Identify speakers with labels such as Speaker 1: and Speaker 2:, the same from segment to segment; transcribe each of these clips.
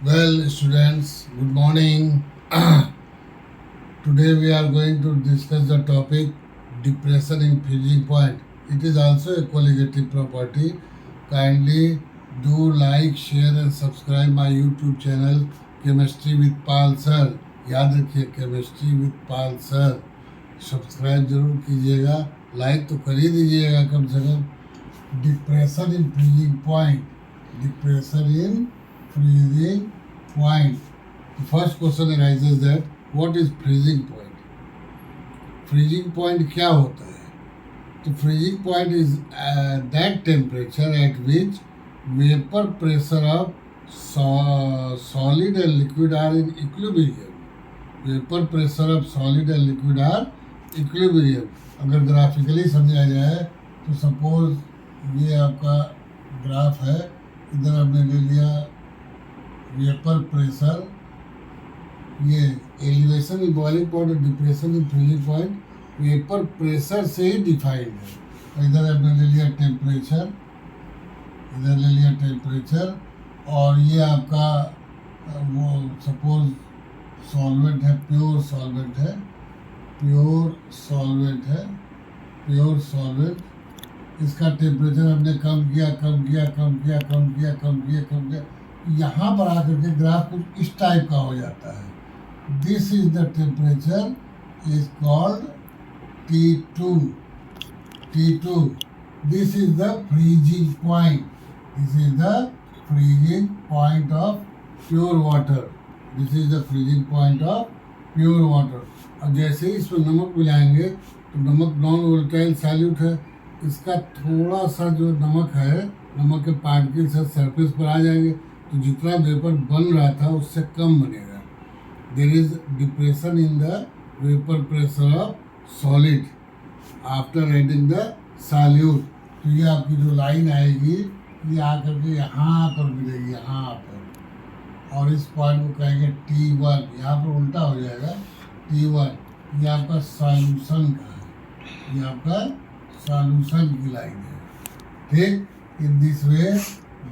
Speaker 1: Well, students, good morning. Today we are going to discuss the topic depression in freezing point. It is also a colligative property. Kindly do like, share and subscribe my YouTube channel Chemistry with Pal Sir. याद रखिए chemistry with Pal sir subscribe जरूर कीजिएगा, like तो कर ही दीजिएगा कम से कम। Depression in freezing point, depression in freezing point. The first question arises that what is freezing point? Freezing point क्या होता है? तो freezing point is that temperature at which vapor pressure of solid and liquid are in equilibrium. Vapor pressure of solid and liquid are equilibrium. अगर graphically समझा जाए तो suppose ये आपका ग्राफ है, इधर हमने ले लिया वेपर प्रेशर, ये एलिवेशन इन बॉइलिंग पॉइंट और depression in freezing point vapour pressure से ही डिफाइंड है। इधर हमने ले लिया टेम्परेचर, इधर ले लिया टेम्परेचर, और ये आपका वो सपोज सॉल्वेंट है, प्योर सॉल्वेंट है, प्योर सॉल्वेंट है, प्योर सॉल्वेंट। इसका टेम्परेचर हमने कम किया, कम किया, कम किया, कम किया, कम किया, कम किया, यहाँ पर आकर के ग्राफ कुछ इस टाइप का हो जाता है। This is the temperature is called T2, T2। This is the freezing point, this is the freezing point of pure water, this is the freezing point of pure water. अब जैसे ही इसमें नमक मिलाएंगे तो नमक नॉन वोलेटाइल सॉल्यूट है, इसका थोड़ा सा जो नमक है, नमक के पार्टिकल्स सरफेस पर आ जाएंगे तो जितना वेपर बन रहा था उससे कम बनेगा। There is depression in the vapour pressure of solid after adding the solute. तो ये आपकी जो लाइन आएगी ये आकर के यहाँ पर मिलेगी, यहाँ पर, और इस पॉइंट को कहेंगे T1। यहाँ पर उल्टा हो जाएगा T1। ये आपका सॉल्यूशन का है, ये आपका सॉल्यूशन की लाइन है, ठीक। In this way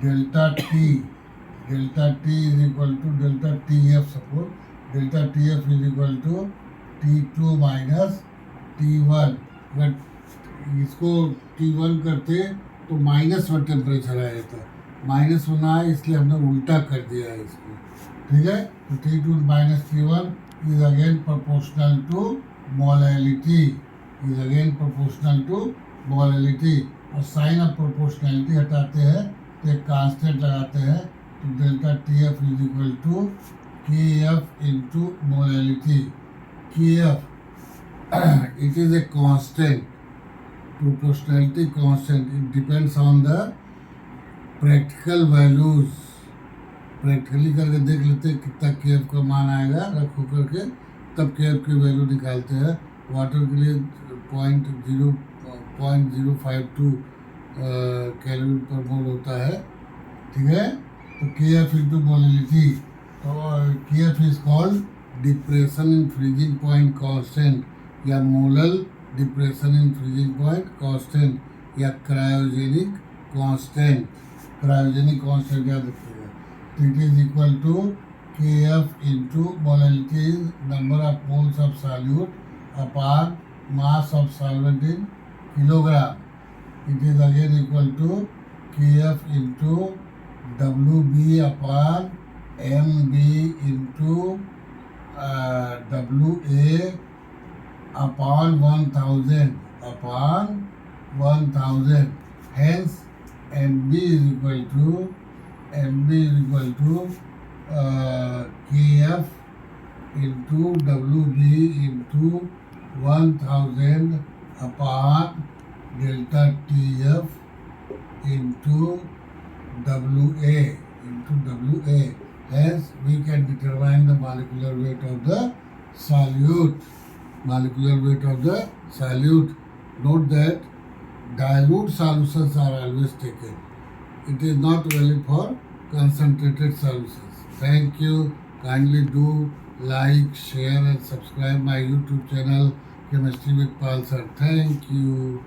Speaker 1: delta T is equal to delta TF, suppose delta TF is equal to T2 minus T1। अगर इसको T1 करते तो माइनस में टेम्परेचर आ जाता, माइनस में ना आए इसलिए हमने उल्टा कर दिया है इसको, ठीक है। तो T2 minus T1 is again proportional to molality, is again proportional to molality। और साइन ऑफ प्रोपोर्शनैलिटी हटाते हैं तो एक कांस्टेंट लगाते हैं, तो delta TF is equal to KF into molality. KF it is a constant, proportionality constant, it depends on the practical values. Practically करके देख लेते हैं कितना KF का मान आएगा, रखो करके तब KF की वैल्यू निकालते हैं। वाटर के लिए 0.052 कैलोरी पर मोल होता है, ठीक है। तो KF इंटू मोलैलिटी, तो KF is called depression in freezing point constant, या molal depression in freezing point constant, या क्रायोजेनिक कांस्टेंट। क्रायोजेनिक कांस्टेंट याद रखिएगा। It is equal to KF into molality is number of moles of solute upon mass of solvent in kilogram. It is again equal to KF into WB upon MB into WA upon 1000 upon 1000. Hence MB is equal to KF into WB into 1000 upon delta TF into WA. Hence we can determine the molecular weight of the solute. Note that dilute solutions are always taken. It is not valid for concentrated solutions. Thank you. Kindly do like, share and subscribe my YouTube channel Chemistry with Pal Sir. Thank you.